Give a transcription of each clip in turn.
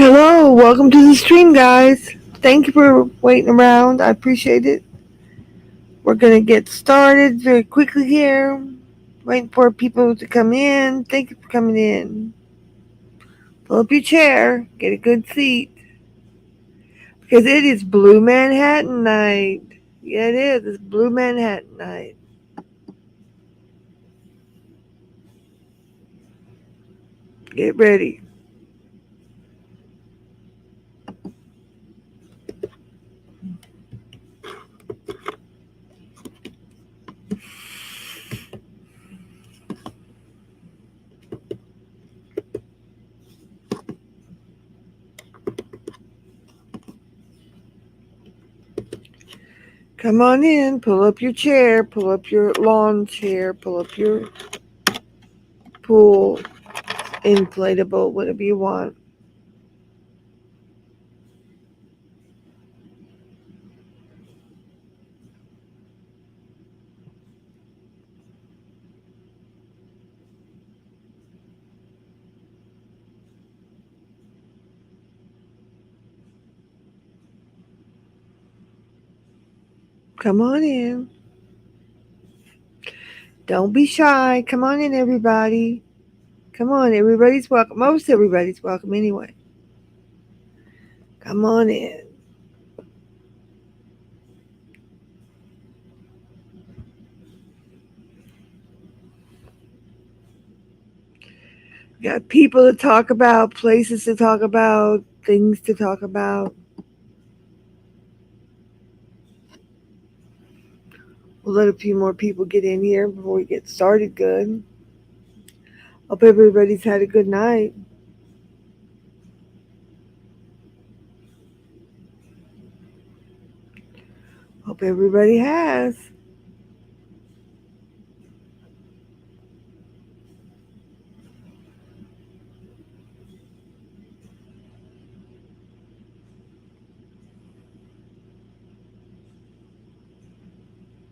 Hello, welcome to the stream, guys. Thank you for waiting around. I appreciate it. We're gonna get started very quickly here. Waiting for people to come in. Thank you for coming in. Pull up your chair, get a good seat, because it is Blue Manhattan night. Yeah, it is. It's Blue Manhattan night. Get ready. Come on in. Pull up your chair. Pull up your lawn chair. Pull up your pool inflatable, whatever you want. Come on in. Don't be shy. Come on in, everybody. Come on, everybody's welcome. Most everybody's welcome anyway. Come on in. We got people to talk about, places to talk about, things to talk about. We'll let a few more people get in here before we get started good. Hope everybody's had a good night. Hope everybody has.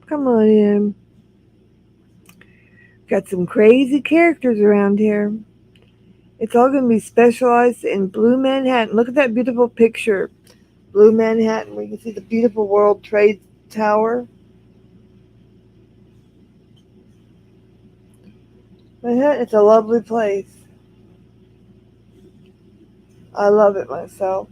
Come on in. Got some crazy characters around here. It's all going to be specialized in Blue Manhattan. Look at that beautiful picture. Blue Manhattan, where you can see the beautiful World Trade Tower. Manhattan, it's a lovely place. I love it myself.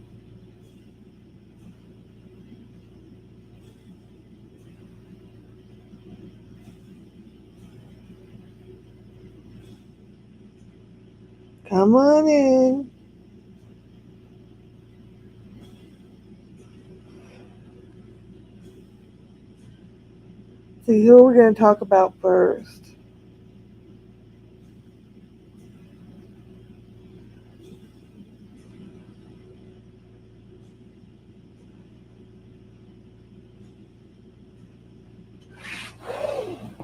Come on in. So who are we going to talk about first?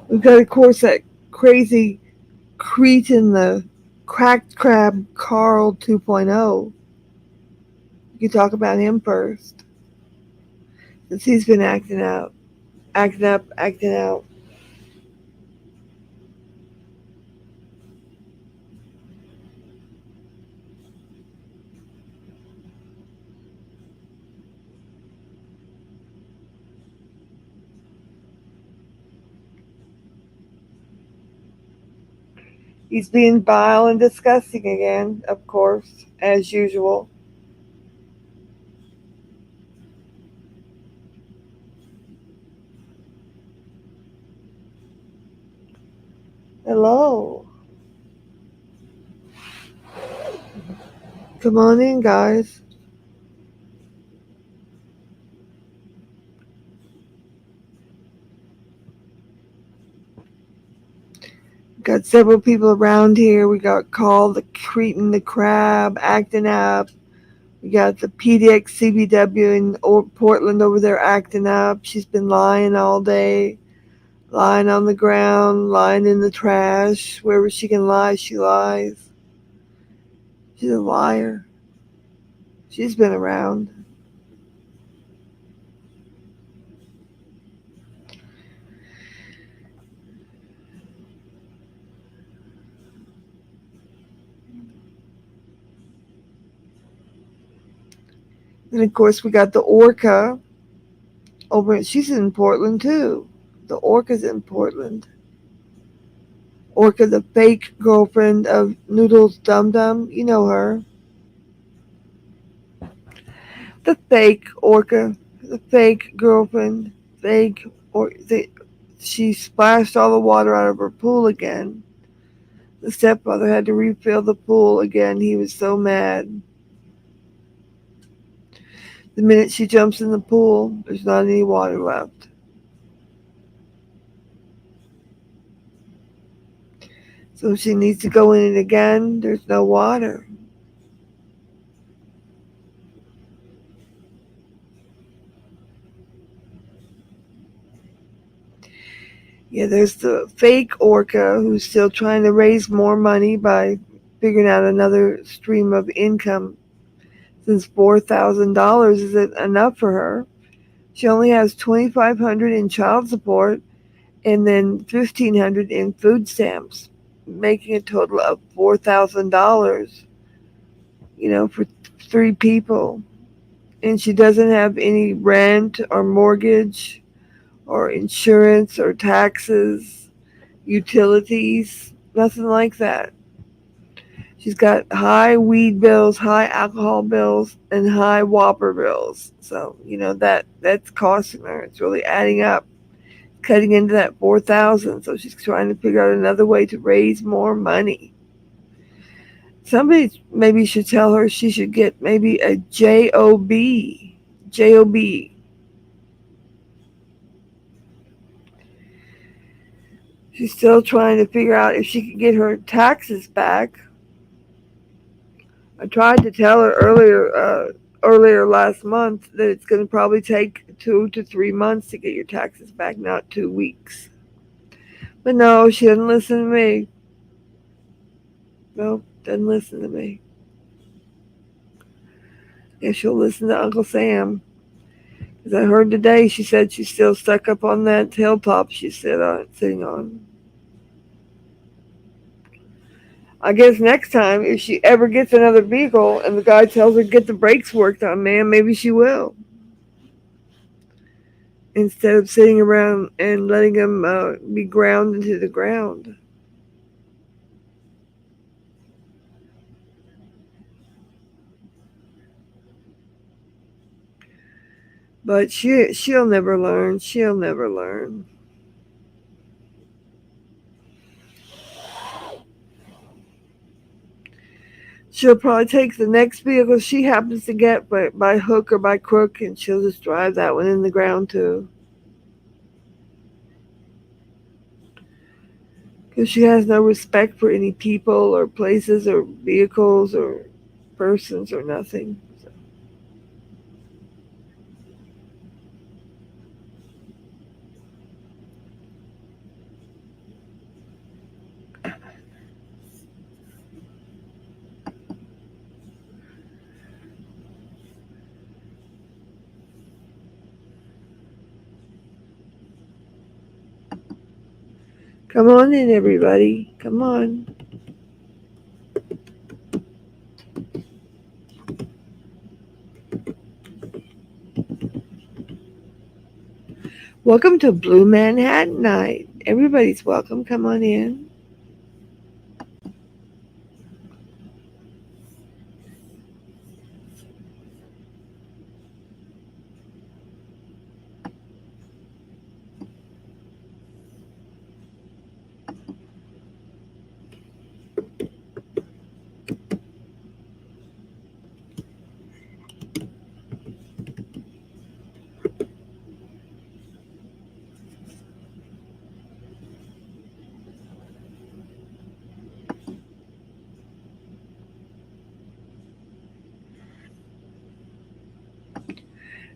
We've got, of course, that crazy cretin, the cracked crab Carl 2.0. You can talk about him first, since he's been acting out, acting up, acting out. He's being vile and disgusting again, of course, as usual. Hello. Come on in, guys. Got several people around here. We got Carl the Cretin the Crab acting up. We got the PDX CBW in Portland over there acting up. She's been lying all day, lying on the ground, lying in the trash. Wherever she can lie, she lies. She's a liar. She's been around. And of course, we got the orca over. She's in Portland too. The orca's in Portland. Orca, the fake girlfriend of Noodles Dum Dum. You know her. The fake orca. The fake girlfriend. Fake or she splashed all the water out of her pool again. The stepfather had to refill the pool again. He was so mad. The minute she jumps in the pool, there's not any water left. So she needs to go in it again. There's no water. Yeah, there's the fake orca who's still trying to raise more money by figuring out another stream of income since $4,000 isn't enough for her. She only has $2,500 in child support and then $1,500 in food stamps, making a total of $4,000, for three people. And she doesn't have any rent or mortgage or insurance or taxes, utilities, nothing like that. She's got high weed bills, high alcohol bills, and high Whopper bills. So, that's costing her. It's really adding up, cutting into that 4,000. So she's trying to figure out another way to raise more money. Somebody maybe should tell her she should get maybe a job. Job. She's still trying to figure out if she can get her taxes back. I tried to tell her earlier last month that it's going to probably take 2 to 3 months to get your taxes back, not 2 weeks. But no, she didn't listen to me. No, doesn't listen to me. Guess she'll listen to Uncle Sam. Because I heard today she said she's still stuck up on that hilltop she's sitting on. I guess next time, if she ever gets another vehicle and the guy tells her to get the brakes worked on, man, maybe she will. Instead of sitting around and letting him be ground into the ground. But she'll never learn. She'll never learn. She'll probably take the next vehicle she happens to get by hook or by crook, and she'll just drive that one in the ground too. Because she has no respect for any people or places or vehicles or persons or nothing. Come on in, everybody. Come on. Welcome to Blue Manhattan Night. Everybody's welcome. Come on in.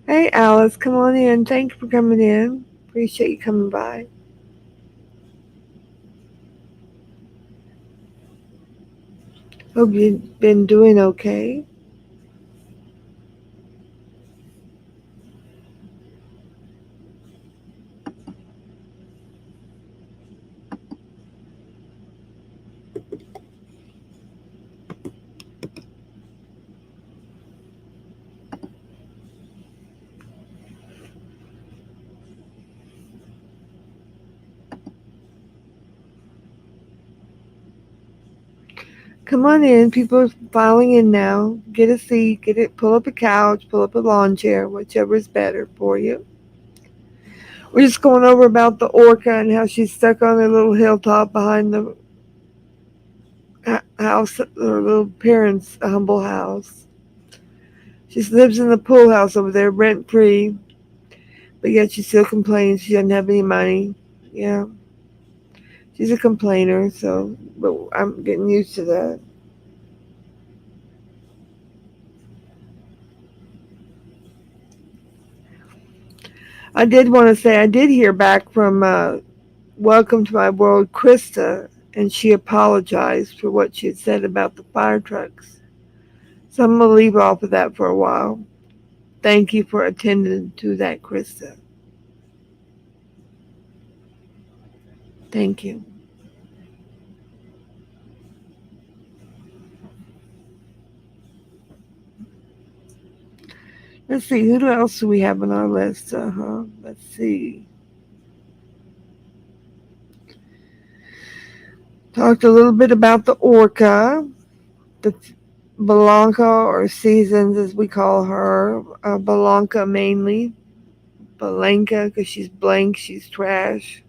Hey, Alice, come on in. Thank you for coming in. Appreciate you coming by. Hope you've been doing okay. Come on in. People are filing in now. Get a seat. Pull up a couch. Pull up a lawn chair. Whichever is better for you. We're just going over about the orca and how she's stuck on a little hilltop behind the house, her little parents' humble house. She lives in the pool house over there, rent free, but yet she still complains she doesn't have any money. Yeah, she's a complainer, so but I'm getting used to that. I did want to say I did hear back from Welcome to My World, Krista, and she apologized for what she had said about the fire trucks. So I'm going to leave off of that for a while. Thank you for attending to that, Krista. Thank you. Let's see, who else do we have on our list? Let's see. Talked a little bit about the orca, the Belanca, or Seasons as we call her. Belanca mainly. Belanca because she's blank, she's trash.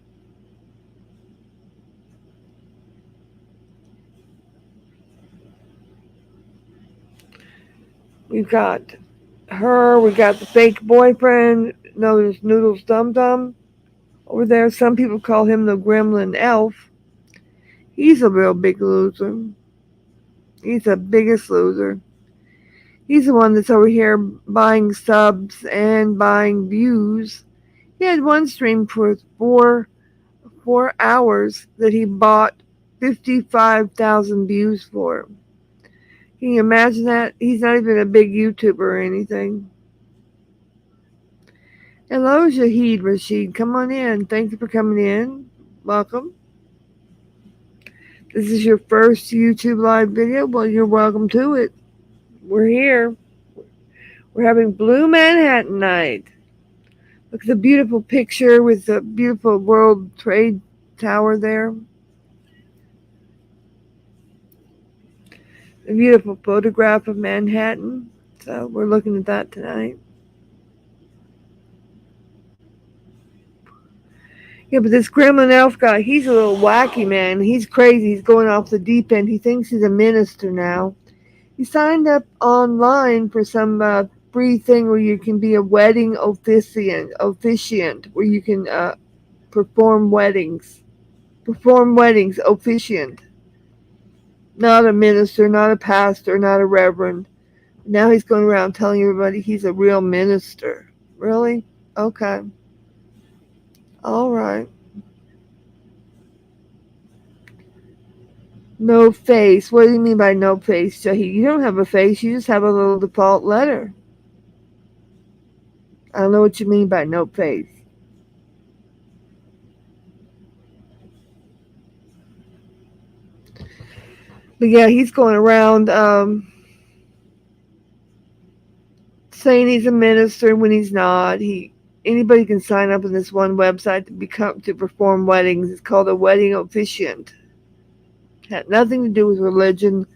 We've got her, we got the fake boyfriend known as Noodles Dum Dum over there. Some people call him the Gremlin Elf. He's a real big loser. He's the biggest loser. He's the one that's over here buying subs and buying views. He had one stream for 4 hours that he bought 55,000 views for. Can you imagine that? He's not even a big YouTuber or anything. Hello, Shahid Rashid. Come on in. Thank you for coming in. Welcome. This is your first YouTube live video. Well, you're welcome to it. We're here. We're having Blue Manhattan night. Look at the beautiful picture with the beautiful World Trade Tower there. A beautiful photograph of Manhattan. So we're looking at that tonight. Yeah, but this Gremlin Elf guy, he's a little wacky, man. He's crazy. He's going off the deep end. He thinks he's a minister now. He signed up online for some free thing where you can be a wedding officiant, where you can perform weddings. Perform weddings, officiant. Not a minister, not a pastor, not a reverend. Now he's going around telling everybody he's a real minister. Really? Okay. All right. No face. What do you mean by no face, Shahid? You don't have a face. You just have a little default letter. I don't know what you mean by no face. But yeah, he's going around saying he's a minister when he's not. Anybody can sign up on this one website to perform weddings. It's called a wedding officiant. Had nothing to do with religion,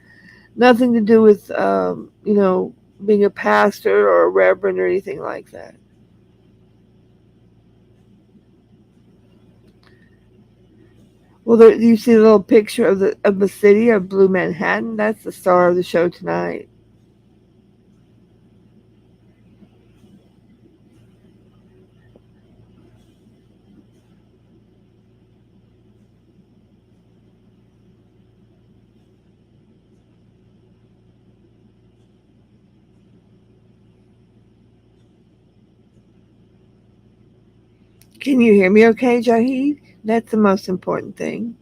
nothing to do with being a pastor or a reverend or anything like that. Well, you see the little picture of the city of Blue Manhattan. That's the star of the show tonight. Can you hear me okay, Jahid? That's the most important thing.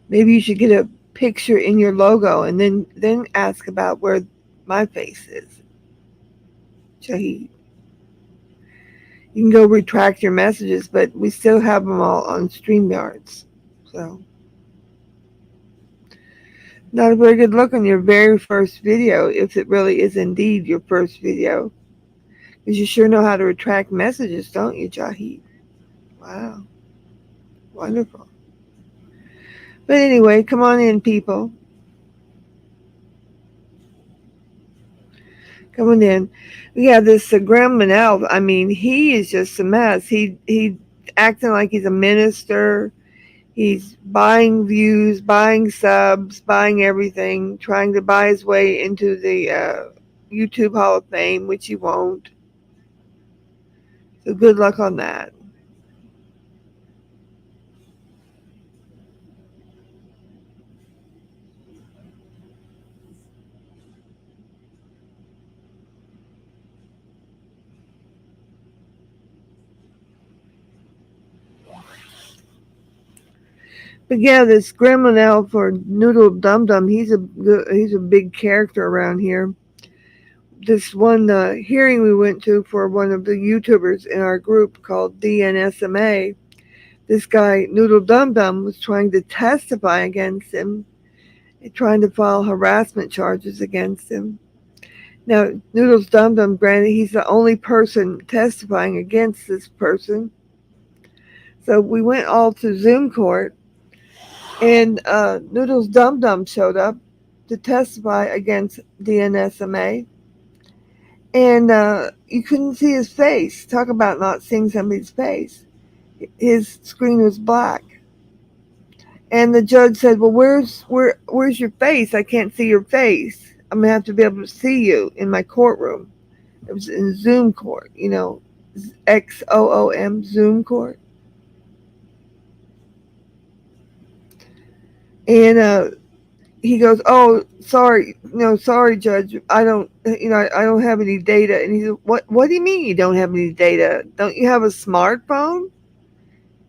Maybe you should get a picture in your logo and then ask about where my face is, Jahid. You can go retract your messages, but we still have them all on StreamYards. So Not a very good look on your very first video, if it really is indeed your first video. Because you sure know how to retract messages, don't you, Jahid? Wow, wonderful. But anyway, come on in, people. Come on in. We have this Graham Manel. I mean, he is just a mess. He acting like he's a minister. He's buying views, buying subs, buying everything, trying to buy his way into the YouTube Hall of Fame, which he won't. So good luck on that. But yeah, this Gremlin for Noodle Dum Dum, he's a big character around here. This one hearing we went to for one of the YouTubers in our group called DNSMA, this guy Noodle Dum Dum was trying to testify against him, trying to file harassment charges against him. Now, Noodles Dum Dum, granted, he's the only person testifying against this person. So we went all to Zoom court, and Noodles Dum Dum showed up to testify against DNSMA. And you couldn't see his face. Talk about not seeing somebody's face. His screen was black. And the judge said, "Well, where's your face? I can't see your face. I'm gonna have to be able to see you in my courtroom." It was in Zoom court, XOOM Zoom court. And he goes, "Oh, sorry, no, sorry, Judge. I don't have any data." And he said, "What do you mean you don't have any data? Don't you have a smartphone?"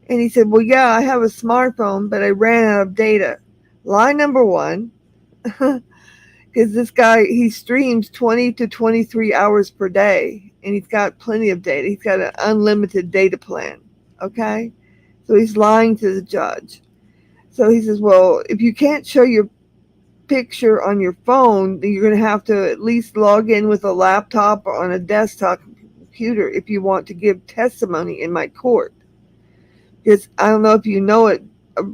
And he said, "Well, yeah, I have a smartphone, but I ran out of data." Lie number one, because this guy, he streams 20 to 23 hours per day, and he's got plenty of data. He's got an unlimited data plan. Okay, so he's lying to the judge. So he says, "Well, if you can't show your picture on your phone, then you're going to have to at least log in with a laptop or on a desktop computer if you want to give testimony in my court." Because I don't know if you know it,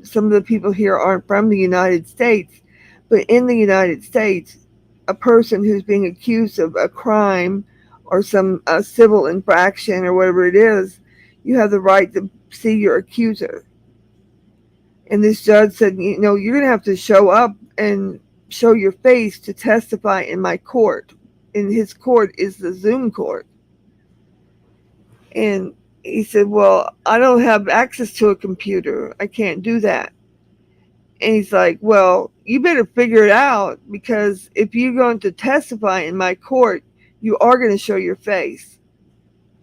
some of the people here aren't from the United States, but in the United States, a person who's being accused of a crime or some civil infraction or whatever it is, you have the right to see your accuser. And this judge said, you're going to have to show up and show your face to testify in my court. And his court is the Zoom court. And he said, "Well, I don't have access to a computer. I can't do that." And he's like, "Well, you better figure it out, because if you're going to testify in my court, you are going to show your face."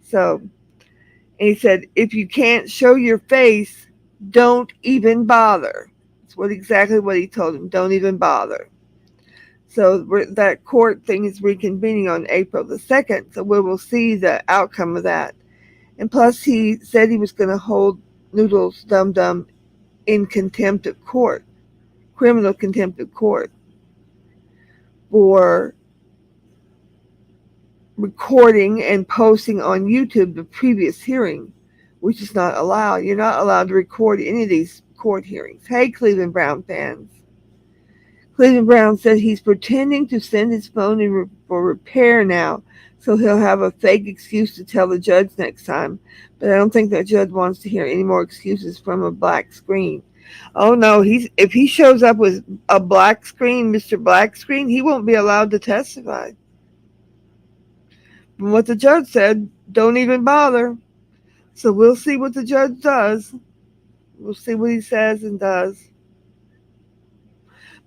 So, and he said, "If you can't show your face, don't even bother." That's exactly what he told him. Don't even bother. So that court thing is reconvening on April the 2nd. So we will see the outcome of that. And plus, he said he was going to hold Noodles Dum Dum in contempt of court, criminal contempt of court, for recording and posting on YouTube the previous hearing, which is not allowed. You're not allowed to record any of these court hearings. Hey, Cleveland Brown fans. Cleveland Brown said he's pretending to send his phone in for repair now, so he'll have a fake excuse to tell the judge next time. But I don't think that judge wants to hear any more excuses from a black screen. Oh no, if he shows up with a black screen, Mr. Black Screen, he won't be allowed to testify. From what the judge said, don't even bother. So we'll see what the judge does. We'll see what he says and does.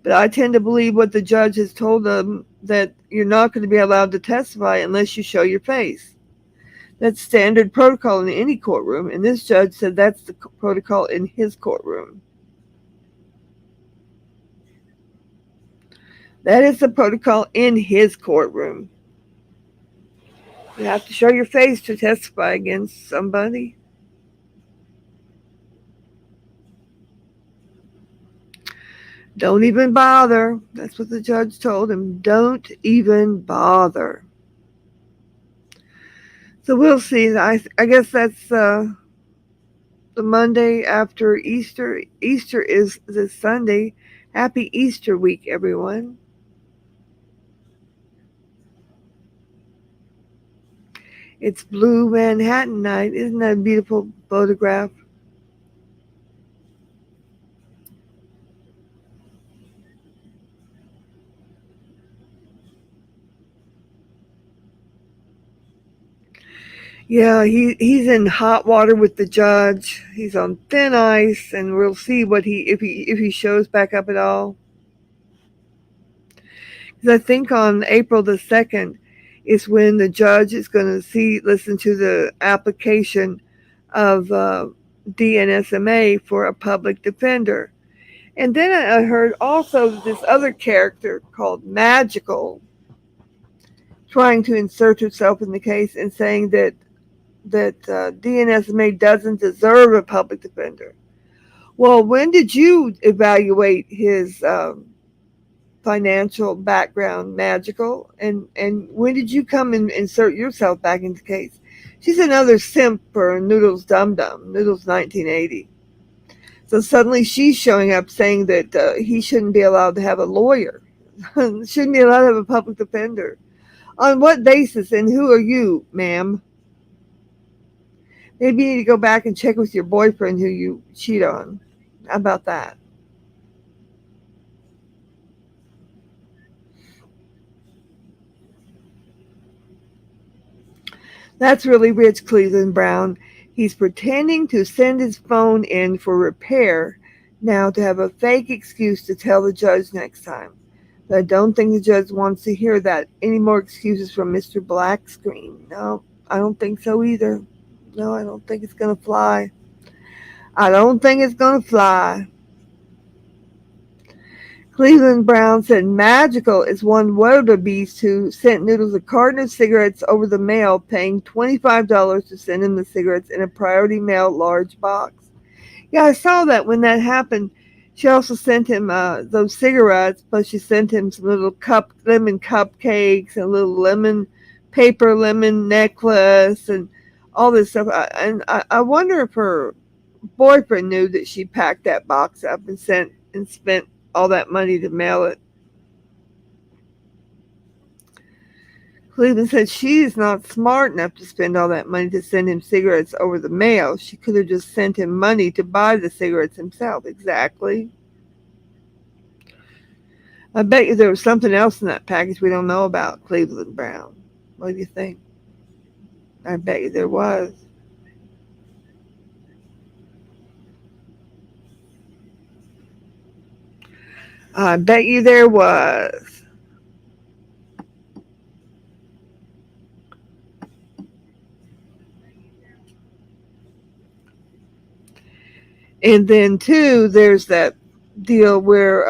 But I tend to believe what the judge has told them, that you're not going to be allowed to testify unless you show your face. That's standard protocol in any courtroom, and this judge said that's the protocol in his courtroom. That is the protocol in his courtroom. You have to show your face to testify against somebody. Don't even bother. That's what the judge told him. Don't even bother. So we'll see. I guess that's the Monday after Easter. Easter is this Sunday. Happy Easter week, everyone. It's Blue Manhattan night. Isn't that a beautiful photograph? Yeah, he's in hot water with the judge. He's on thin ice, and we'll see what he shows back up at all. Because I think on April the 2nd is when the judge is going to listen to the application of DNSMA for a public defender. And then I heard also this other character called Magical trying to insert herself in the case and saying that DNSMA doesn't deserve a public defender. Well, when did you evaluate his financial background, Magical, and when did you come and insert yourself back into the case? She's another simp for Noodles Dum Dum, Noodles 1980. So suddenly she's showing up saying that he shouldn't be allowed to have a lawyer, shouldn't be allowed to have a public defender. On what basis and who are you, ma'am? Maybe you need to go back and check with your boyfriend who you cheat on. How about that? That's really rich, Cleveland Brown. He's pretending to send his phone in for repair now to have a fake excuse to tell the judge next time. But I don't think the judge wants to hear that. Any more excuses from Mr. Blackscreen? No, I don't think so either. No, I don't think it's going to fly. I don't think it's going to fly. Cleveland Brown said Magical is one wildebeest who sent Noodles a carton of cigarettes over the mail, paying $25 to send him the cigarettes in a priority mail large box. Yeah, I saw that when that happened. She also sent him those cigarettes, plus she sent him some little lemon cupcakes and a little lemon necklace and all this stuff. I wonder if her boyfriend knew that she packed that box up and spent all that money to mail it. Cleveland said she is not smart enough to spend all that money to send him cigarettes over the mail. She could have just sent him money to buy the cigarettes himself. Exactly. I bet you there was something else in that package we don't know about, Cleveland Brown. What do you think? I bet you there was. I bet you there was. And then, too, there's that deal where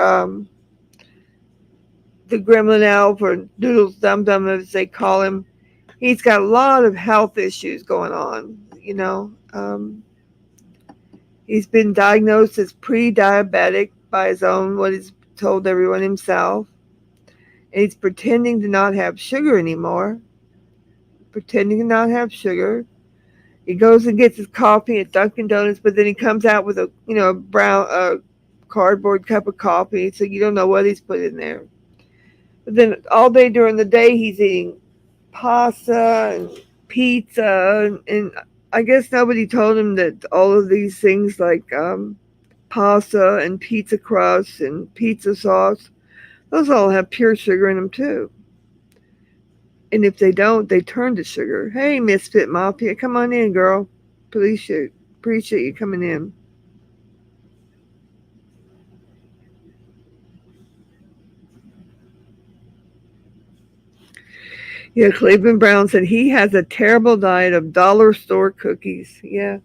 the gremlin elf or Doodles Dum Dum, as they call him, he's got a lot of health issues going on. He's been diagnosed as pre-diabetic by his own, what he's told everyone himself. And he's pretending to not have sugar anymore. Pretending to not have sugar. He goes and gets his coffee at Dunkin' Donuts, but then he comes out with a brown cardboard cup of coffee, so you don't know what he's put in there. But then all day during the day, he's eating pasta and pizza, and I guess nobody told him that all of these things like pasta and pizza crust and pizza sauce, those all have pure sugar in them too. And if they don't, they turn to sugar. Hey, Misfit Mafia, come on in, girl. Appreciate you coming in. Yeah, Cleveland Brown said he has a terrible diet of dollar store cookies. Yeah.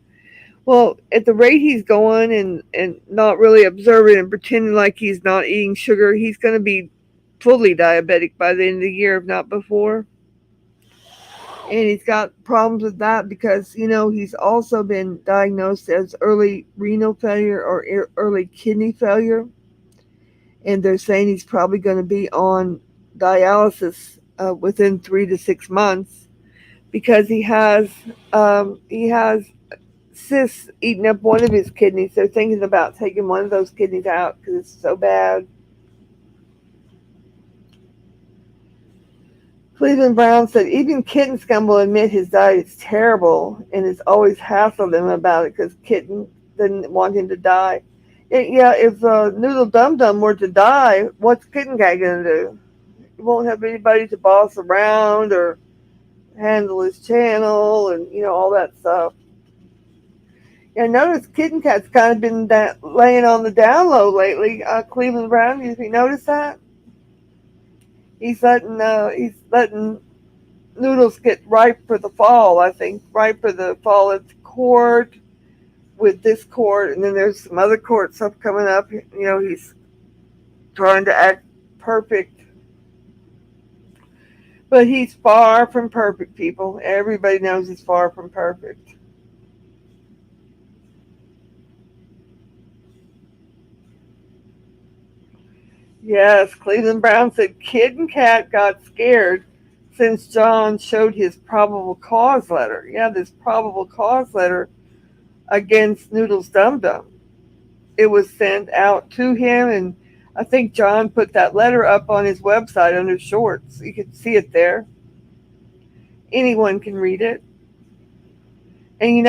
Well, at the rate he's going and not really observing and pretending like he's not eating sugar, he's going to be fully diabetic by the end of the year, if not before. And he's got problems with that because, he's also been diagnosed as early renal failure or early kidney failure. and they're saying he's probably going to be on dialysis within 3 to 6 months because he has cysts eating up one of his kidneys. They're thinking about taking one of those kidneys out because it's so bad. Cleveland Brown said even Kitten Scum will admit his diet is terrible and has always hassled him about it because Kitten didn't want him to die. Yeah, if Noodle Dum Dum were to die, what's Kitten Cat going to do? He won't have anybody to boss around or handle his channel and, all that stuff. Yeah, notice Kitten Cat's kind of been laying on the down low lately. Cleveland Brown, you notice that? He's letting Noodles get ripe for the fall. I think ripe for the fall at the court with this court, and then there's some other court stuff coming up. He's trying to act perfect, but he's far from perfect. People, everybody knows he's far from perfect. Yes, Cleveland Brown said Kid and Cat got scared since John showed his probable cause letter. Yeah, this probable cause letter against Noodles Dum Dum. It was sent out to him, and I think John put that letter up on his website under shorts. You can see it there. Anyone can read it. And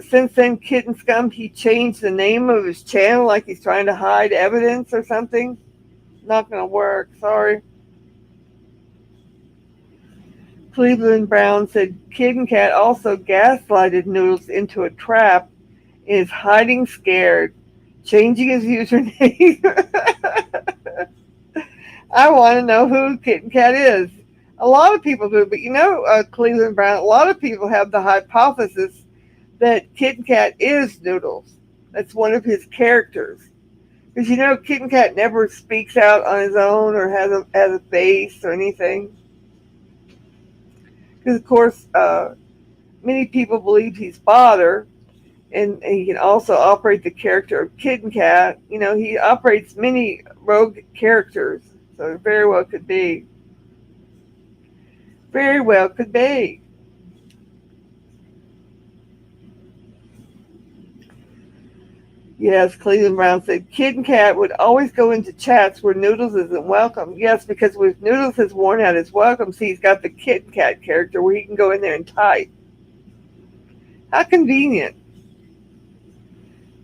since then, Kitten Scum, he changed the name of his channel like he's trying to hide evidence or something. Not going to work. Sorry. Cleveland Brown said Kid and Cat also gaslighted Noodles into a trap and is hiding scared, changing his username. I want to know who Kid and Cat is. A lot of people do, but Cleveland Brown, a lot of people have the hypothesis that Kid and Cat is Noodles. That's one of his characters. Because Kit and Cat never speaks out on his own or has a face or anything. Because of course, many people believe he's father, and he can also operate the character of Kit and Cat. He operates many rogue characters, so it very well could be. Very well could be. Yes, Cleveland Brown said Kid and Cat would always go into chats where Noodles isn't welcome. Yes, because with Noodles has worn out his welcome, see, he's got the Kid and Cat character where he can go in there and type. How convenient.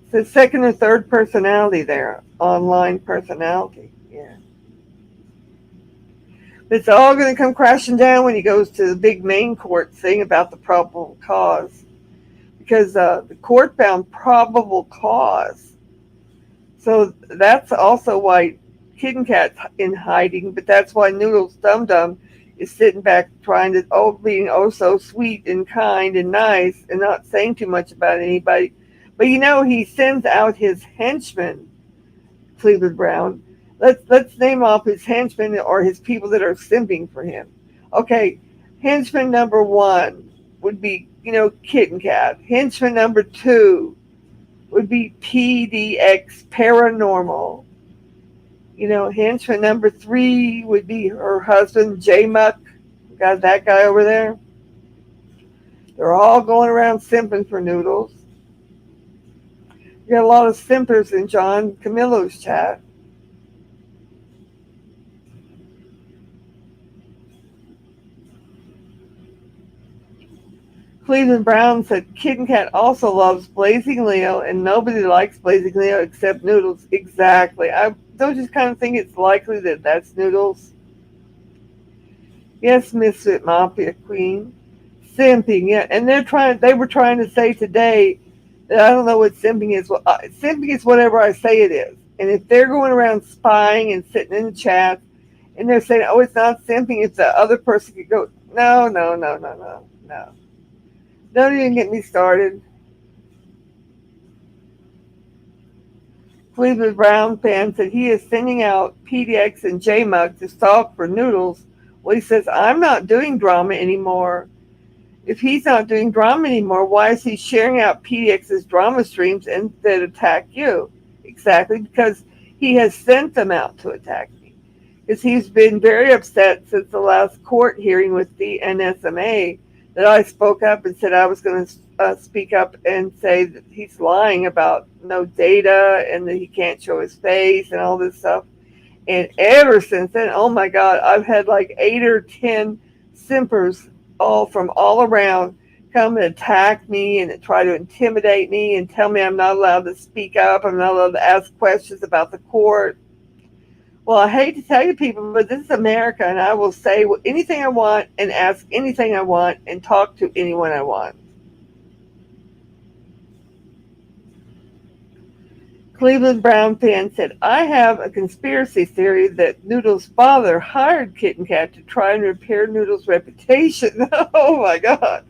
It's a second or third personality there, online personality. Yeah. But it's all going to come crashing down when he goes to the big main court thing about the probable cause. Because the court found probable cause. So that's also why Kid and Cat's in hiding, but that's why Noodles Dum Dum is sitting back trying to, being so sweet and kind and nice and not saying too much about anybody. But he sends out his henchmen, Cleveland Brown. Let's name off his henchmen or his people that are simping for him. Okay, henchman number one would be, Kit and Cat. Henchman number two would be PDX Paranormal. Henchman number three would be her husband, J Muck. Got that guy over there. They're all going around simping for Noodles. You got a lot of simpers in John Camillo's chat. Cleveland Brown said Kid and Cat also loves Blazing Leo, and nobody likes Blazing Leo except Noodles. Exactly. I don't just kind of think it's likely that that's Noodles. Yes, Misfit Mafia Queen. Simping, yeah. And they were trying to say today that I don't know what simping is. Well, simping is whatever I say it is. And if they're going around spying and sitting in the chat and they're saying, it's not simping if the other person could go, no. Don't even get me started. Cleveland Brown fan said he is sending out PDX and JMUG to stalk for Noodles. Well, he says, I'm not doing drama anymore. If he's not doing drama anymore, why is he sharing out PDX's drama streams and that attack you? Exactly, because he has sent them out to attack me because he's been very upset since the last court hearing with the NSMA that I spoke up and said I was going to speak up and say that he's lying about no data and that he can't show his face and all this stuff. And ever since then, oh my God, I've had like 8 or 10 simpers all from all around come and attack me and try to intimidate me and tell me I'm not allowed to speak up. I'm not allowed to ask questions about the court. Well, I hate to tell you people, but this is America, and I will say anything I want and ask anything I want and talk to anyone I want. Cleveland Brown fan said, I have a conspiracy theory that Noodle's father hired Kitten Kat to try and repair Noodle's reputation. Oh my God.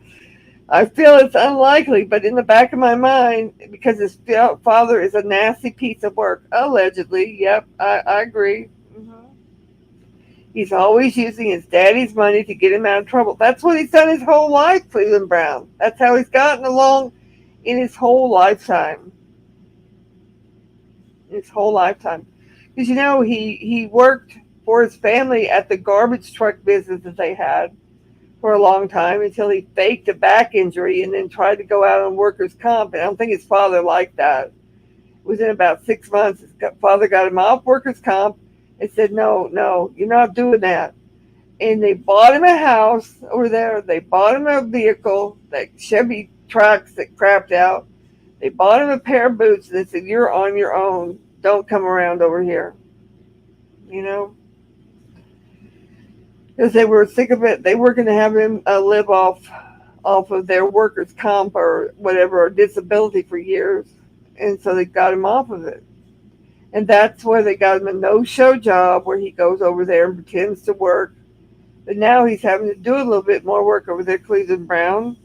I feel it's unlikely, but in the back of my mind, because his father is a nasty piece of work, allegedly, yep, I agree. He's always using his daddy's money to get him out of trouble. That's what he's done his whole life, Cleveland Brown. That's how he's gotten along in his whole lifetime. Because, he worked for his family at the garbage truck business that they had for a long time until he faked a back injury and then tried to go out on workers' comp. And I don't think his father liked that. Within about 6 months, his father got him off workers' comp and said, no, you're not doing that. And they bought him a house over there. They bought him a vehicle, like Chevy trucks that crapped out. They bought him a pair of boots and they said, you're on your own. Don't come around over here. Because they were sick of it. They were going to have him live off of their workers' comp or whatever, or disability for years. And so they got him off of it. And that's where they got him a no-show job where he goes over there and pretends to work. But now he's having to do a little bit more work over there, Cleveland Brown,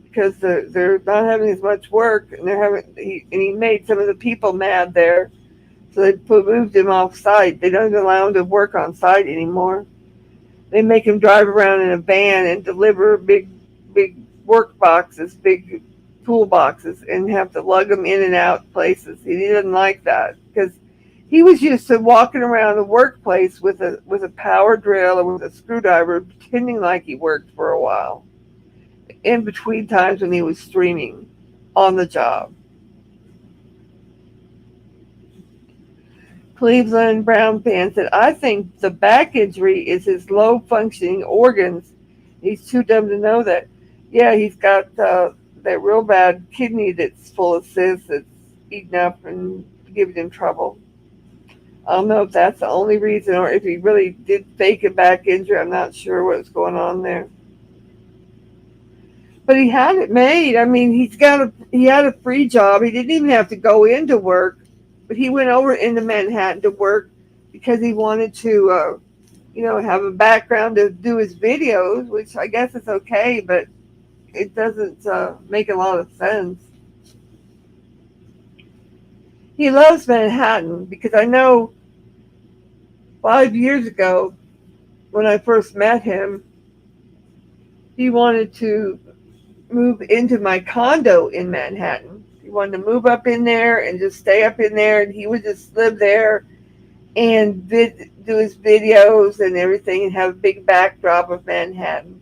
because they're not having as much work, and he made some of the people mad there, so they moved him off site. They don't allow him to work on site anymore. They make him drive around in a van and deliver big work boxes, big toolboxes, and have to lug them in and out places. He didn't like that because he was used to walking around the workplace with a power drill or with a screwdriver, pretending like he worked for a while, in between times when he was streaming on the job. Cleveland Brown fan said, I think the back injury is his low functioning organs. He's too dumb to know that. Yeah, he's got that real bad kidney that's full of cysts that's eating up and giving him trouble. I don't know if that's the only reason or if he really did fake a back injury. I'm not sure what's going on there. But he had it made. I mean, he had a free job. He didn't even have to go into work, but he went over into Manhattan to work because he wanted to, have a background to do his videos, which I guess is okay, but it doesn't make a lot of sense. He loves Manhattan because I know 5 years ago when I first met him, he wanted to move into my condo in Manhattan. He wanted to move up in there and just stay up in there, and he would just live there and do his videos and everything and have a big backdrop of Manhattan.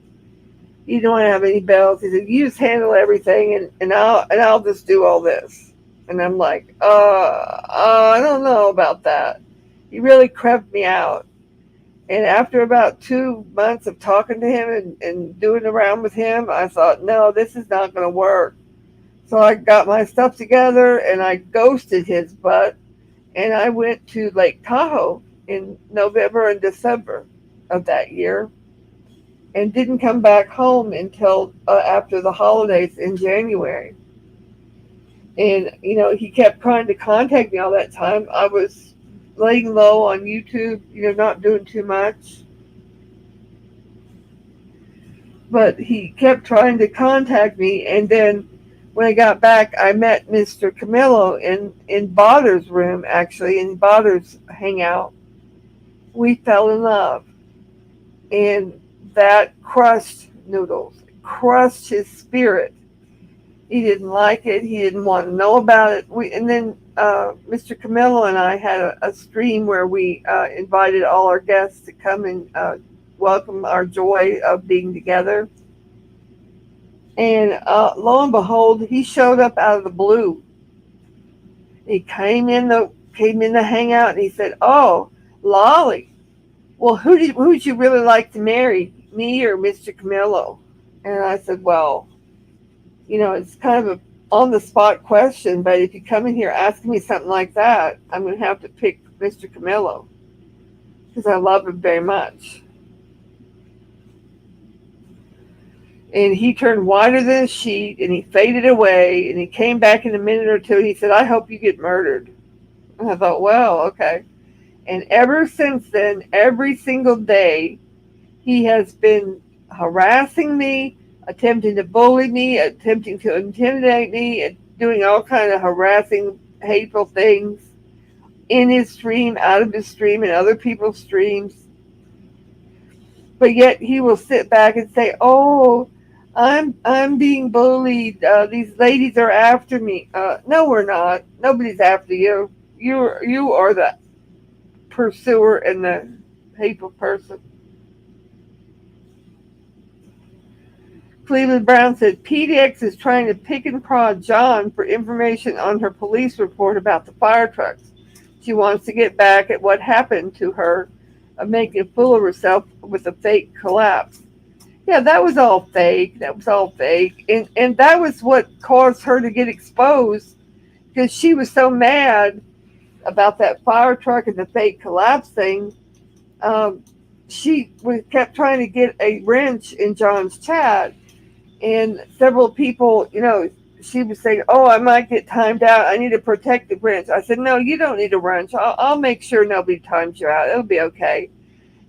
You don't want to have any bells. He said, you just handle everything and I'll just do all this. And I'm like, I don't know about that. He really crept me out. And after about 2 months of talking to him and doing around with him, I thought, no, this is not going to work. So I got my stuff together and I ghosted his butt. And I went to Lake Tahoe in November and December of that year and didn't come back home until after the holidays in January. And, he kept trying to contact me all that time. I was laying low on YouTube, not doing too much. But he kept trying to contact me. And then when I got back, I met Mr. Camillo in Bader's room, actually, in Bader's hangout. We fell in love. And that crushed Noodles, crushed his spirit. He didn't like it. He didn't want to know about it. And then Mr. Camillo and I had a stream where we invited all our guests to come and welcome our joy of being together. And lo and behold, he showed up out of the blue. He came in the hangout, and he said, "Oh, Lolly, well, who'd you really like to marry, me or Mr. Camillo?" And I said, "Well, it's kind of a on the spot question, but if you come in here asking me something like that, I'm going to have to pick Mr. Camillo because I love him very much." And he turned whiter than a sheet, and he faded away, and he came back in a minute or two. He said, "I hope you get murdered." And I thought, well, okay. And ever since then, every single day, he has been harassing me, attempting to bully me, attempting to intimidate me, and doing all kind of harassing, hateful things in his stream, out of his stream, and other people's streams. But yet he will sit back and say, "Oh, I'm being bullied. These ladies are after me." No, we're not. Nobody's after you. You are the pursuer and the hateful person. Cleveland Brown said PDX is trying to pick and prod John for information on her police report about the fire trucks. She wants to get back at what happened to her, making a fool of herself with a fake collapse. Yeah, that was all fake. That was all fake. And that was what caused her to get exposed because she was so mad about that fire truck and the fake collapse thing. Um, she kept trying to get a wrench in John's chat, and several people, she was saying, "Oh, I might get timed out. I need to protect the wrench." I said, "No, you don't need a wrench. I'll make sure nobody times you out. It'll be okay."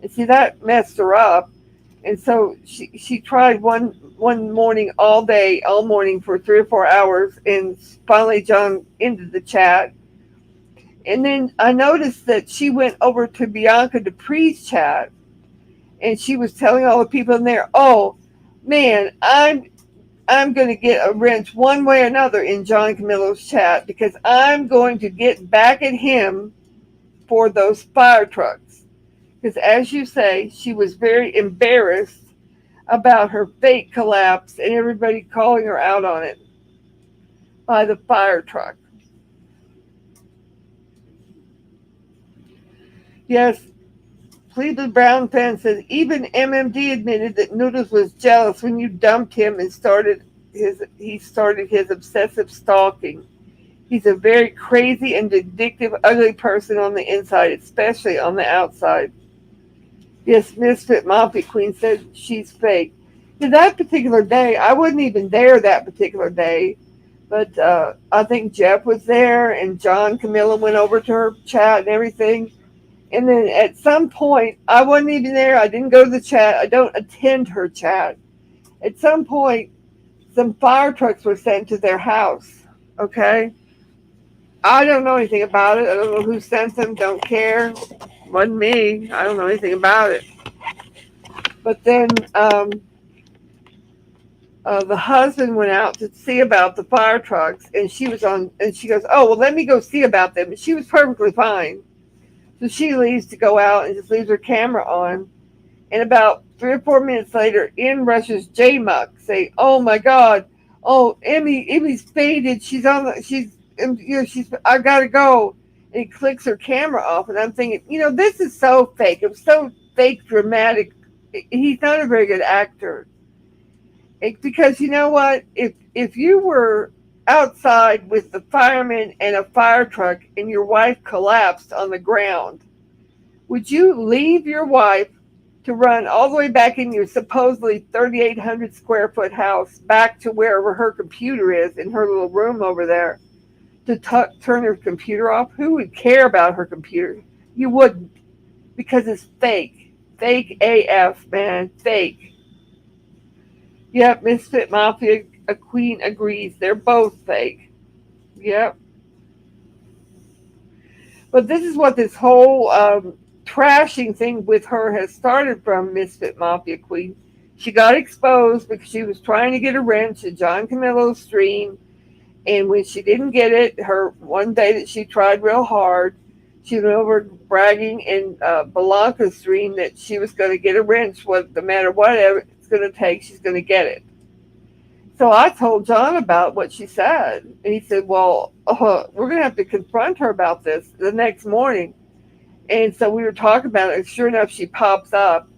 And see, that messed her up. And so she tried one morning all morning for 3 or 4 hours, and finally John ended the chat. And then I noticed that she went over to Bianca Dupree's chat, and she was telling all the people in there, "Oh man, I'm going to get a wrench one way or another in John Camillo's chat because I'm going to get back at him for those fire trucks." Because as you say, she was very embarrassed about her fake collapse and everybody calling her out on it by the fire truck. Yes, Cleveland Brown fan says even MMD admitted that Noodles was jealous when you dumped him and he started his obsessive stalking. He's a very crazy and vindictive, ugly person on the inside, especially on the outside. Yes, Misfit Mafia Queen said she's fake. To that particular day, I wasn't even there that particular day, but I think Jeff was there and John Camilla went over to her chat and everything. And then at some point, I wasn't even there. I didn't go to the chat. I don't attend her chat. At some point, some fire trucks were sent to their house. Okay? I don't know anything about it. I don't know who sent them. Don't care. Wasn't me. I don't know anything about it. But then the husband went out to see about the fire trucks, and she goes, "Oh, well, let me go see about them." And she was perfectly fine. So she leaves to go out and just leaves her camera on. And about 3 or 4 minutes later, in rushes J Muck, say, "Oh my God, oh Emmy's faded. I gotta go." And he clicks her camera off, and I'm thinking, this is so fake. It was so fake dramatic. He's not a very good actor. Because you know what? If you were outside with the firemen and a fire truck and your wife collapsed on the ground, would you leave your wife to run all the way back in your supposedly 3,800 square foot house back to wherever her computer is in her little room over there to turn her computer off? Who would care about her computer? You wouldn't, because it's fake. Fake AF, man. Fake. Yep, Misfit Mafia a Queen agrees. They're both fake. Yep. But this is what this whole trashing thing with her has started from, Misfit Mafia Queen. She got exposed because she was trying to get a wrench at John Camillo's stream, And when she didn't get it, her one day that she tried real hard, she went over bragging in Belanca's dream that she was going to get a wrench, no matter whatever it's going to take, she's going to get it. So I told John about what she said, and he said, "Well, we're going to have to confront her about this the next morning." And so we were talking about it, and sure enough, she pops up,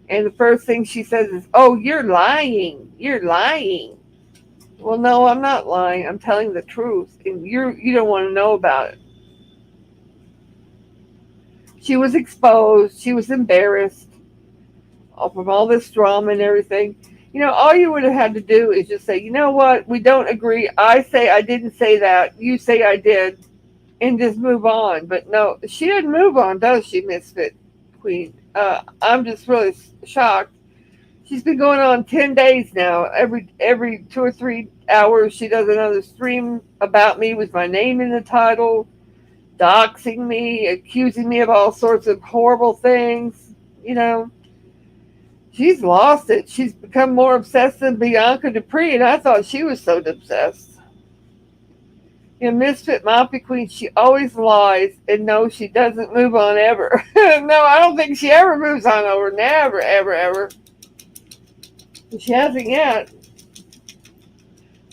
and the first thing she says is, "Oh, you're lying! You're lying!" Well, no, I'm not lying. I'm telling the truth, and you don't want to know about it. She was exposed. She was embarrassed from all this drama and everything. All you would have had to do is just say, you know what, we don't agree. I say I didn't say that. You say I did, and just move on. But no, she didn't move on, does she, Misfit Queen? I'm just really shocked. She's been going on 10 days now. Every 2 or 3 hours, she does another stream about me with my name in the title, doxing me, accusing me of all sorts of horrible things. You know, she's lost it. She's become more obsessed than Bianca Dupree, and I thought she was so obsessed. Misfit Moppy Queen, she always lies, and no, she doesn't move on ever. No, I don't think she ever moves on over. Never, ever, ever. She hasn't yet.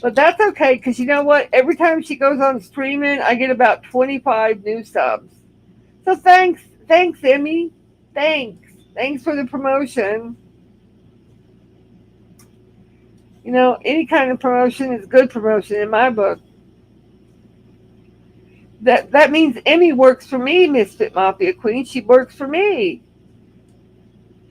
But that's okay, because you know what? Every time she goes on streaming, I get about 25 new subs. So thanks, Emmy. Thanks for the promotion. Any kind of promotion is good promotion in my book. That means Emmy works for me, Misfit Mafia Queen. She works for me.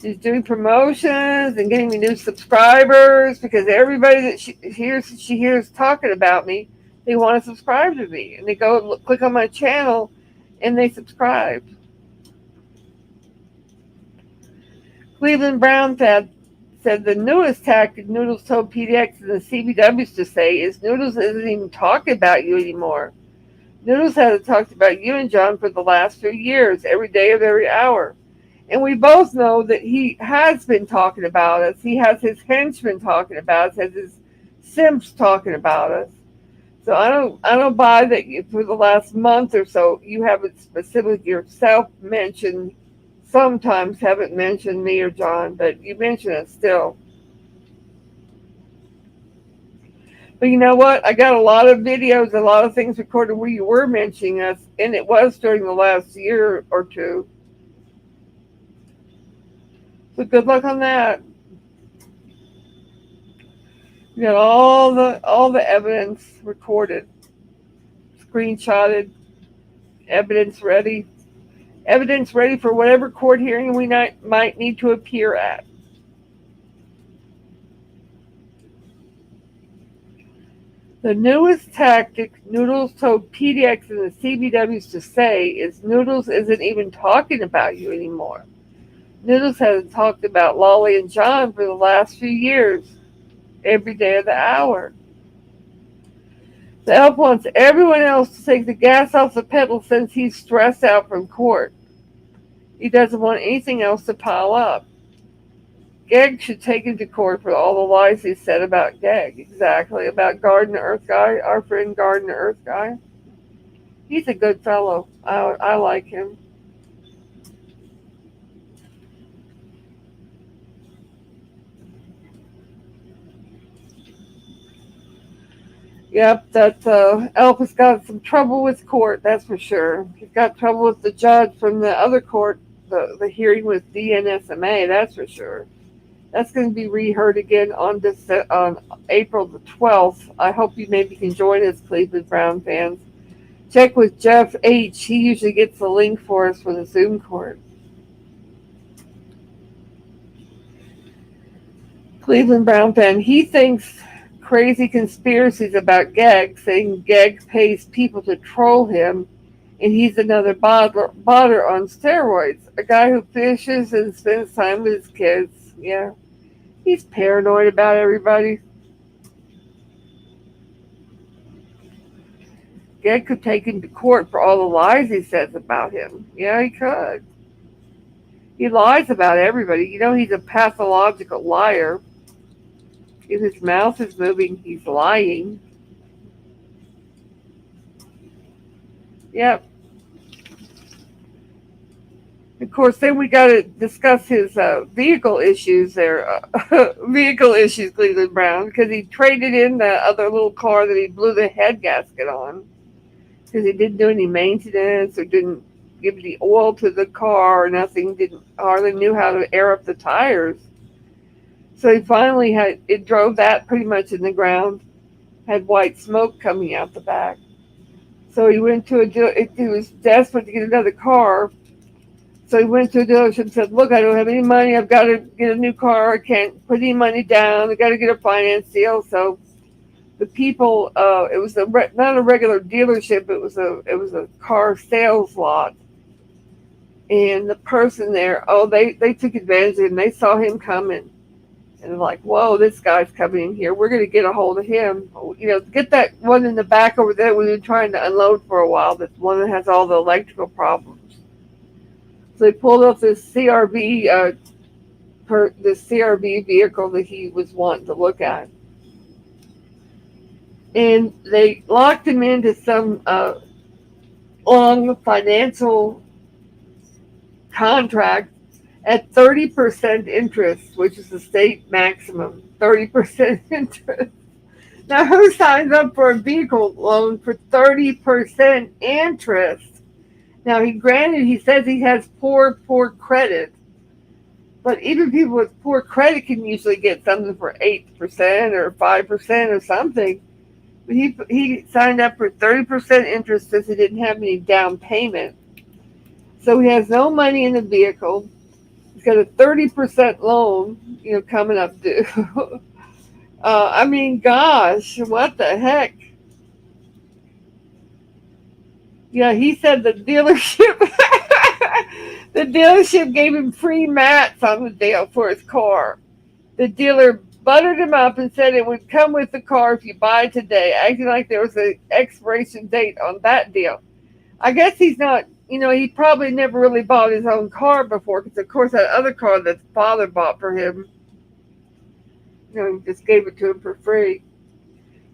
She's doing promotions and getting me new subscribers because everybody that she hears talking about me, they want to subscribe to me, and they go click on my channel, and they subscribe. Cleveland Brown said the newest tactic Noodles told PDX and the CBWs to say is Noodles isn't even talking about you anymore. Noodles hasn't talked about you and John for the last few years, every day of every hour. And we both know that he has been talking about us. He has his henchmen talking about us, has his simps talking about us. So I don't buy that for the last month or so you haven't specifically yourself mentioned. Sometimes haven't mentioned me or John, but you mention it still. But you know what? I got a lot of videos, a lot of things recorded where you were mentioning us, and it was during the last year or two. So good luck on that. You got all the evidence recorded, screenshotted, evidence ready for whatever court hearing we might need to appear at. The newest tactic Noodles told PDX and the CBWs to say is Noodles isn't even talking about you anymore. Noodles hasn't talked about Lolly and John for the last few years, every day of the hour. The elf wants everyone else to take the gas off the pedal since he's stressed out from court. He doesn't want anything else to pile up. Geg should take him to court for all the lies he said about Geg. Exactly, about Garden Earth Guy, our friend Garden Earth Guy. He's a good fellow. I like him. Yep, that elf has got some trouble with court, that's for sure. He's got trouble with the judge from the other court, the hearing with DNSMA, that's for sure. That's going to be reheard again on April the 12th. I hope you maybe can join us, Cleveland Brown fans. Check with Jeff H. He usually gets the link for us for the Zoom court. Cleveland Brown fan, he thinks crazy conspiracies about Geg, saying Geg pays people to troll him, and he's another botter on steroids. A guy who fishes and spends time with his kids. Yeah. He's paranoid about everybody. Geg could take him to court for all the lies he says about him. Yeah, he could. He lies about everybody. He's a pathological liar. If his mouth is moving, he's lying. Yep. Of course, then we got to discuss his vehicle issues there. Vehicle issues, Cleveland Brown, because he traded in the other little car that he blew the head gasket on because he didn't do any maintenance or didn't give any oil to the car or nothing, didn't hardly knew how to air up the tires. So he finally had it drove that pretty much in the ground, had white smoke coming out the back. So he went to he was desperate to get another car. So he went to a dealership and said, "Look, I don't have any money. I've got to get a new car. I can't put any money down. I got to get a finance deal." So the people, it was not a regular dealership. It was a car sales lot, and the person there, oh, they took advantage of him. They saw him coming, and they're like, "Whoa, this guy's coming in here. We're going to get a hold of him. Get that one in the back over there we've been trying to unload for a while. That's one that has all the electrical problems." So they pulled up this CRV, this CRV vehicle that he was wanting to look at, and they locked him into some long financial contract at 30% interest, which is the state maximum. 30% interest. Now, who signs up for a vehicle loan for 30% interest? Now, he says he has poor credit, but even people with poor credit can usually get something for 8% or 5% or something. But he signed up for 30% interest since he didn't have any down payment. So he has no money in the vehicle. He's got a 30% loan, coming up due. I mean, gosh, what the heck? Yeah, he said the dealership the dealership gave him free mats on the deal for his car. The dealer buttered him up and said it would come with the car if you buy it today, acting like there was an expiration date on that deal. I guess he's not, he probably never really bought his own car before because, of course, that other car that his father bought for him, he just gave it to him for free.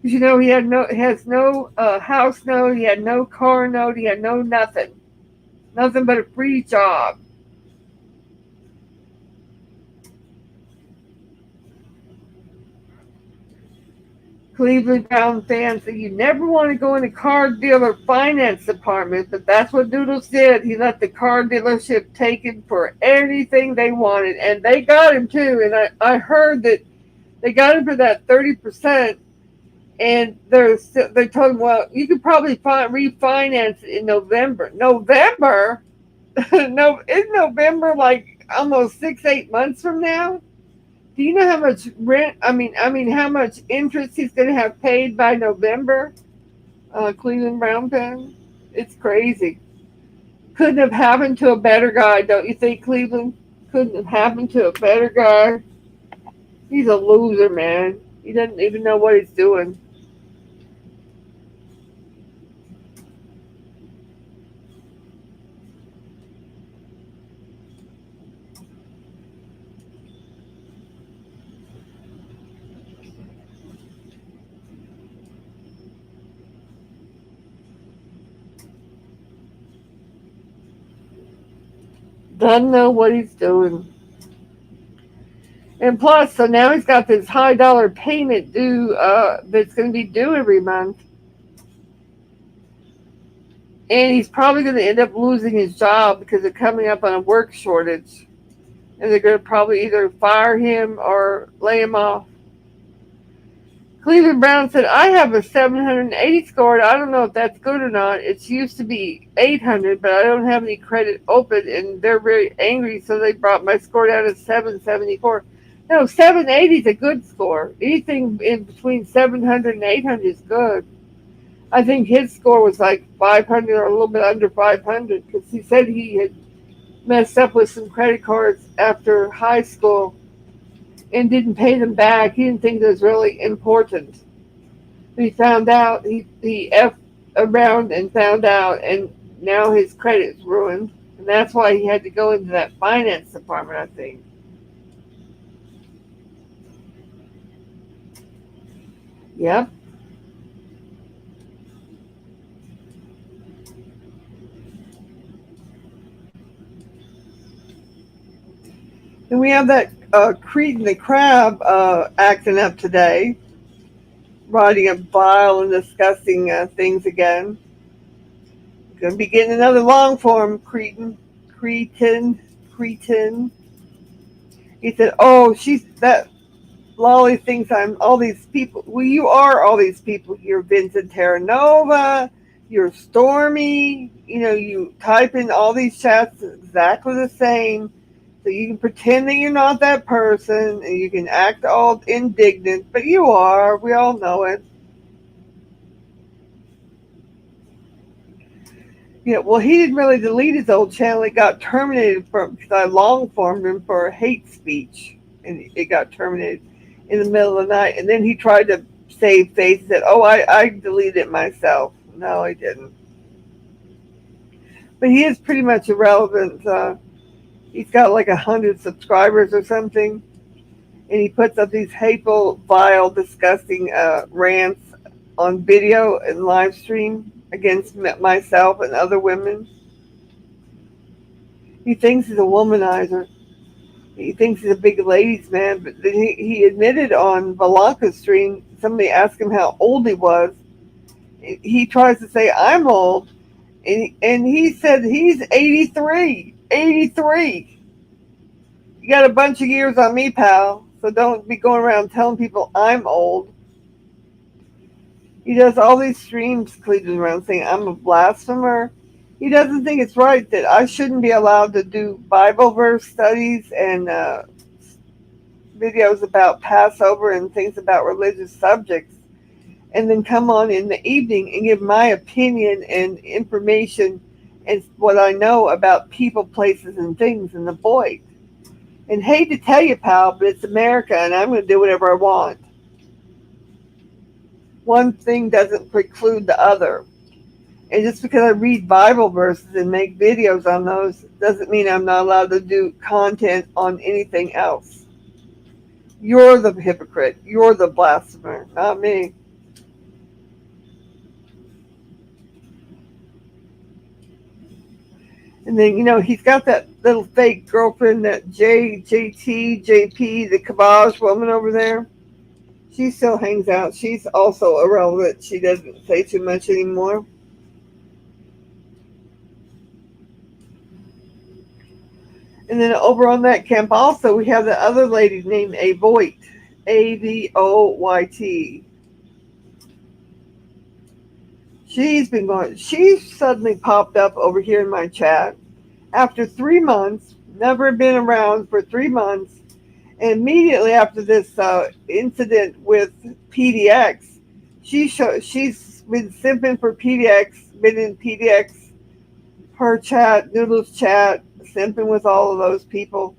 Because, he has no house note, he had no car note, he had no nothing. Nothing but a free job. Cleveland Brown fans say you never want to go in a car dealer finance department, but that's what Doodles did. He let the car dealership take him for anything they wanted, and they got him too. And I heard that they got him for that 30%, and they told him, well, you could probably refinance it in November. November? No, isn't November like almost 6-8 months from now? Do you know how much rent? I mean, how much interest he's going to have paid by November? Cleveland Brown fan. It's crazy. Couldn't have happened to a better guy, don't you think, Cleveland? Couldn't have happened to a better guy. He's a loser, man. He doesn't even know what he's doing. Doesn't know what he's doing. And plus, so now he's got this high dollar payment due that's going to be due every month. And he's probably going to end up losing his job because they're coming up on a work shortage. And they're going to probably either fire him or lay him off. Cleveland Brown said, I have a 780 score. I don't know if that's good or not. It's used to be 800, but I don't have any credit open, and they're very angry, so they brought my score down to 774. No, 780 is a good score. Anything in between 700 and 800 is good. I think his score was like 500 or a little bit under 500 because he said he had messed up with some credit cards after high school and didn't pay them back. He didn't think it was really important. He found out, he effed around and found out, and now his credit's ruined. And that's why he had to go into that finance department, I think. Yep. And we have that Cretin the Crab acting up today, writing a vile and disgusting things again. Going to be getting another long form Cretin. He said, "Oh, she's that Lolly thinks I'm all these people. Well, you are all these people. You're Vincent Terranova. You're Stormy. You know, you type in all these chats exactly the same. So you can pretend that you're not that person and you can act all indignant, but you are. We all know it. Well, he didn't really delete his old channel. It got terminated because I long formed him for hate speech, and it got terminated in the middle of the night. And then he tried to save face. He said, "Oh, I deleted it myself." No, I didn't. But he is pretty much irrelevant. He's got like 100 subscribers or something, and he puts up these hateful, vile, disgusting rants on video and live stream against myself and other women. He thinks he's a womanizer. He thinks he's a big ladies man, but then he admitted on Valanka's stream, somebody asked him how old he was. He tries to say, I'm old, and he said he's 83. 83. You got a bunch of years on me, pal, so don't be going around telling people I'm old. He does all these streams, Cleveland around, saying I'm a blasphemer. He doesn't think it's right that I shouldn't be allowed to do Bible verse studies and videos about Passover and things about religious subjects, and then come on in the evening and give my opinion and information and what I know about people, places, and things in the void. And hate to tell you, pal, but it's America, and I'm going to do whatever I want. One thing doesn't preclude the other. And just because I read Bible verses and make videos on those doesn't mean I'm not allowed to do content on anything else. You're the hypocrite. You're the blasphemer, not me. And then, he's got that little fake girlfriend, that JP, the Kabaj woman over there. She still hangs out. She's also irrelevant. She doesn't say too much anymore. And then over on that camp also, we have the other lady named Avoyt. Avoyt. She suddenly popped up over here in my chat after 3 months, never been around for 3 months. And immediately after this incident with PDX, she's been simping for PDX, been in PDX, her chat, Noodles chat, simping with all of those people.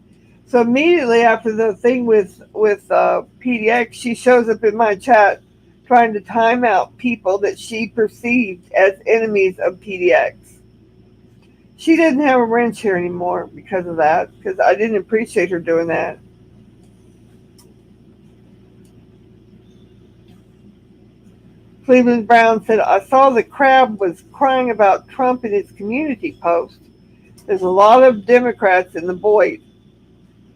So immediately after the thing with PDX, she shows up in my chat trying to time out people that she perceived as enemies of PDX. She doesn't have a wrench here anymore because of that, because I didn't appreciate her doing that. Cleveland Brown said, I saw the crab was crying about Trump in his community post. There's a lot of Democrats in the void.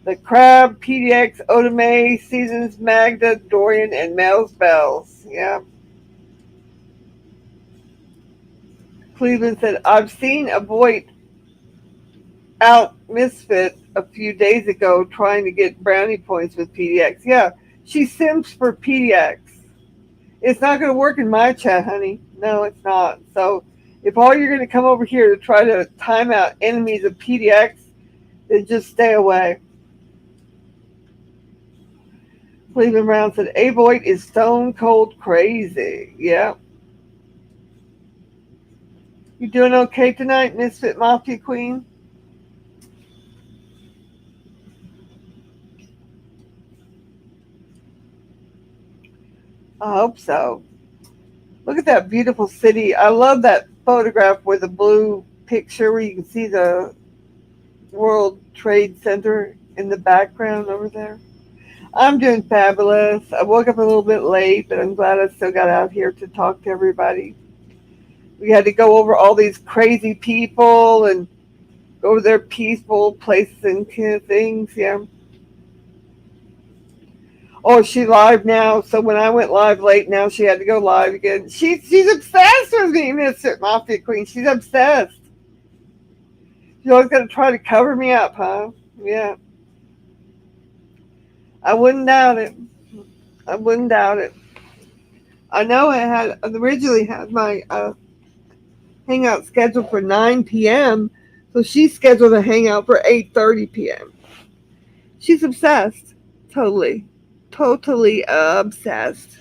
The crab, PDX, Otame, Seasons, Magda, Dorian, and Mel's Bells. Yeah. Cleveland said, I've seen a Voight out Misfit a few days ago trying to get brownie points with PDX. Yeah, she simps for PDX. It's not going to work in my chat, honey. No, it's not. So if all you're going to come over here to try to time out enemies of PDX, then just stay away. Cleveland Brown said, Avoyt is stone cold crazy. Yeah. You doing okay tonight, Misfit Mafia Queen? I hope so. Look at that beautiful city. I love that photograph with the blue picture where you can see the World Trade Center in the background over there. I'm doing fabulous. I woke up a little bit late, but I'm glad I still got out here to talk to everybody. We had to go over all these crazy people and go to their peaceful places and kind of things. Yeah. Oh, she live now. So when I went live late, now she had to go live again. She's obsessed with me, Mr. Mafia Queen. She's obsessed. She's always gonna try to cover me up, huh? Yeah, I wouldn't doubt it. I wouldn't doubt it. I know I had originally had my hangout scheduled for 9 p.m. So she scheduled a hangout for 8:30 p.m. She's obsessed. Totally. Totally obsessed.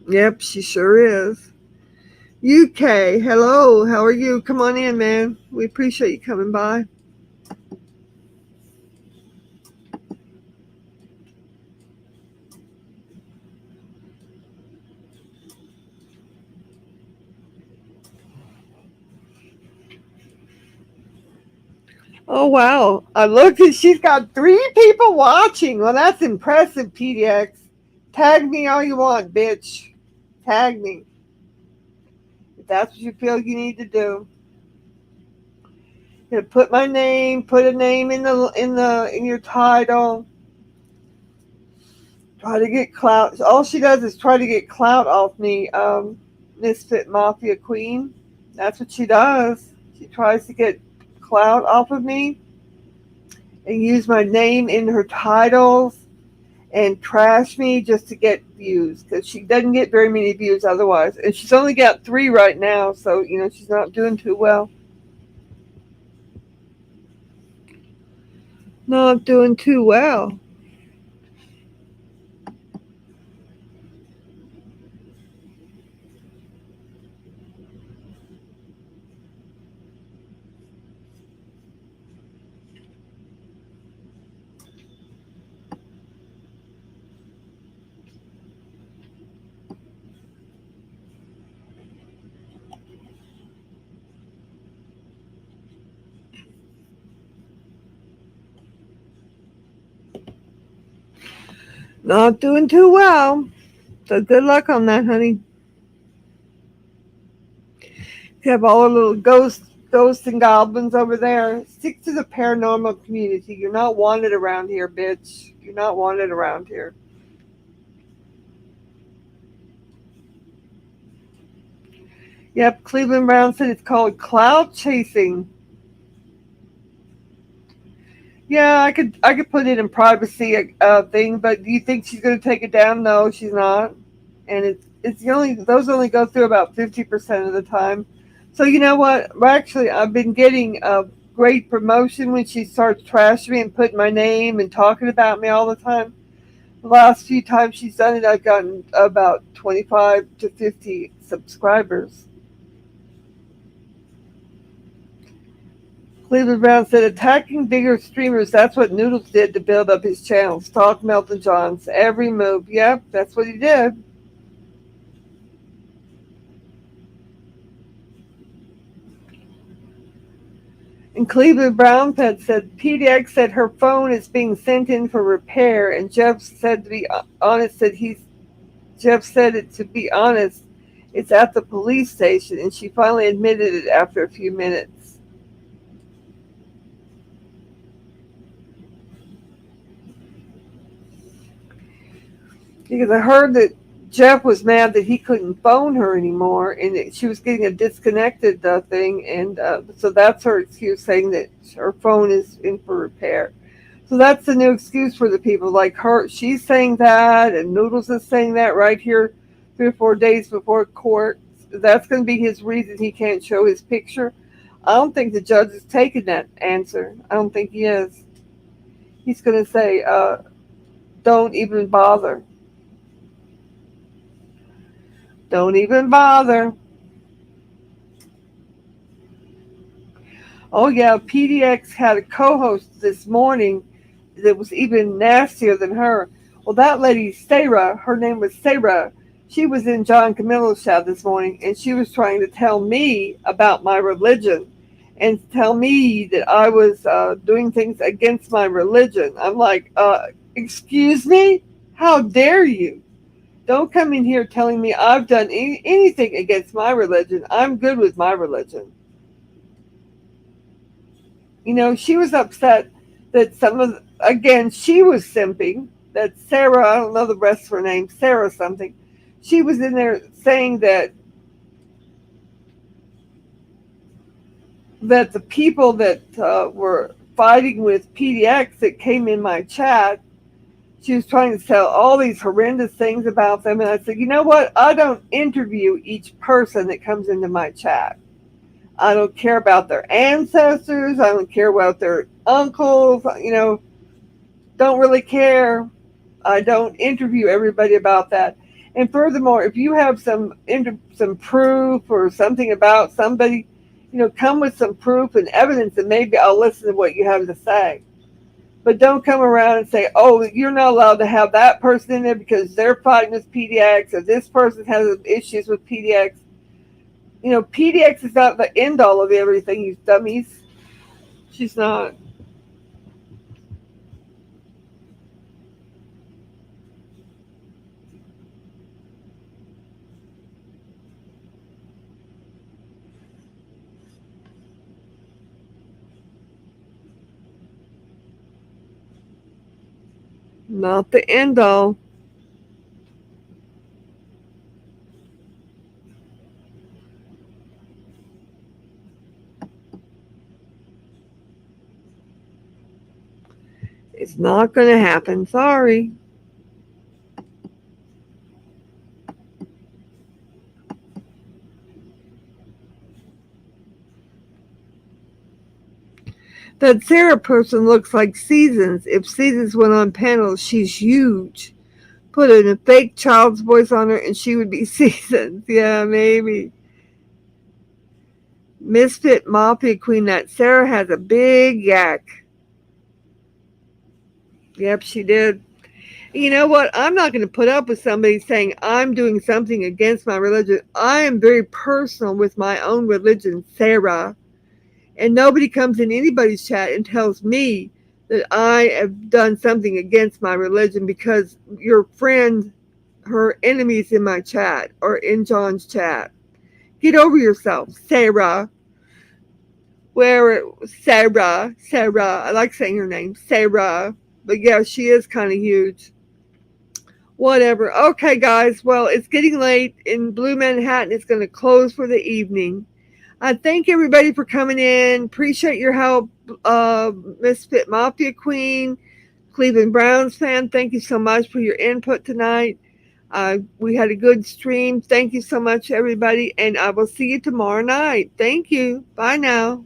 Yep, she sure is. UK, hello. How are you? Come on in, man. We appreciate you coming by. Oh, wow. I looked and she's got 3 people watching. Well, that's impressive, PDX. Tag me all you want, bitch. Tag me. If that's what you feel you need to do. You put my name, put a name in your title. Try to get clout. All she does is try to get clout off me, Misfit Mafia Queen. That's what she does. She tries to get clout off of me and use my name in her titles and trash me just to get views because she doesn't get very many views otherwise. And she's only got 3 right now, so she's not doing too well. Not doing too well. Not doing too well. So good luck on that, honey. You have all the little ghosts and goblins over there. Stick to the paranormal community. You're not wanted around here, bitch. You're not wanted around here. Yep, Cleveland Brown said it's called cloud chasing. Yeah, I could put it in privacy thing, but do you think she's gonna take it down? No, she's not. And it's the only those only go through about 50% of the time. So you know what? Well, actually, I've been getting a great promotion when she starts trashing me and putting my name and talking about me all the time. The last few times she's done it, I've gotten about 25 to 50 subscribers. Cleveland Brown said, attacking bigger streamers, that's what Noodles did to build up his channel. Stalk Melton John's every move. Yep, that's what he did. And Cleveland Brown said, PDX said her phone is being sent in for repair, and Jeff said to be honest, Jeff said it to be honest, it's at the police station, and she finally admitted it after a few minutes. Because I heard that Jeff was mad that he couldn't phone her anymore, and that she was getting a disconnected thing, and so that's her excuse, saying that her phone is in for repair. So that's the new excuse for the people like her. She's saying that, and Noodles is saying that right here, 3 or 4 days before court. That's going to be his reason he can't show his picture. I don't think the judge is taking that answer. I don't think he is. He's going to say, don't even bother. Don't even bother. Oh, yeah, PDX had a co host this morning that was even nastier than her. Well, that lady, Sarah, her name was Sarah, she was in John Camillo's show this morning, and she was trying to tell me about my religion and tell me that I was doing things against my religion. I'm like, excuse me? How dare you? Don't come in here telling me I've done anything against my religion. I'm good with my religion. You know, she was upset that again, she was simping. That Sarah, I don't know the rest of her name, Sarah something. She was in there saying that the people that were fighting with PDX that came in my chat, she was trying to tell all these horrendous things about them. And I said, you know what? I don't interview each person that comes into my chat. I don't care about their ancestors. I don't care about their uncles. You know, don't really care. I don't interview everybody about that. And furthermore, if you have some proof or something about somebody, you know, come with some proof and evidence, and maybe I'll listen to what you have to say. But don't come around and say, "Oh, you're not allowed to have that person in there because they're fighting with PDX, or this person has issues with PDX." You know, PDX is not the end all of everything, you dummies. She's not. Not the end all. It's not going to happen. Sorry. That Sarah person looks like Seasons. If Seasons went on panels, she's huge. Put in a fake child's voice on her and she would be Seasons. Yeah, maybe. Misfit Mafia Queen, that Sarah has a big yak. Yep, she did. You know what? I'm not going to put up with somebody saying I'm doing something against my religion. I am very personal with my own religion, Sarah. And nobody comes in anybody's chat and tells me that I have done something against my religion because your friend, her enemies in my chat or in John's chat. Get over yourself, Sarah. Sarah. I like saying her name, Sarah. But yeah, she is kind of huge. Whatever. Okay, guys. Well, it's getting late in Blue Manhattan. It's going to close for the evening. I thank everybody for coming in. Appreciate your help, Misfit Mafia Queen, Cleveland Browns fan. Thank you so much for your input tonight. We had a good stream. Thank you so much, everybody. And I will see you tomorrow night. Thank you. Bye now.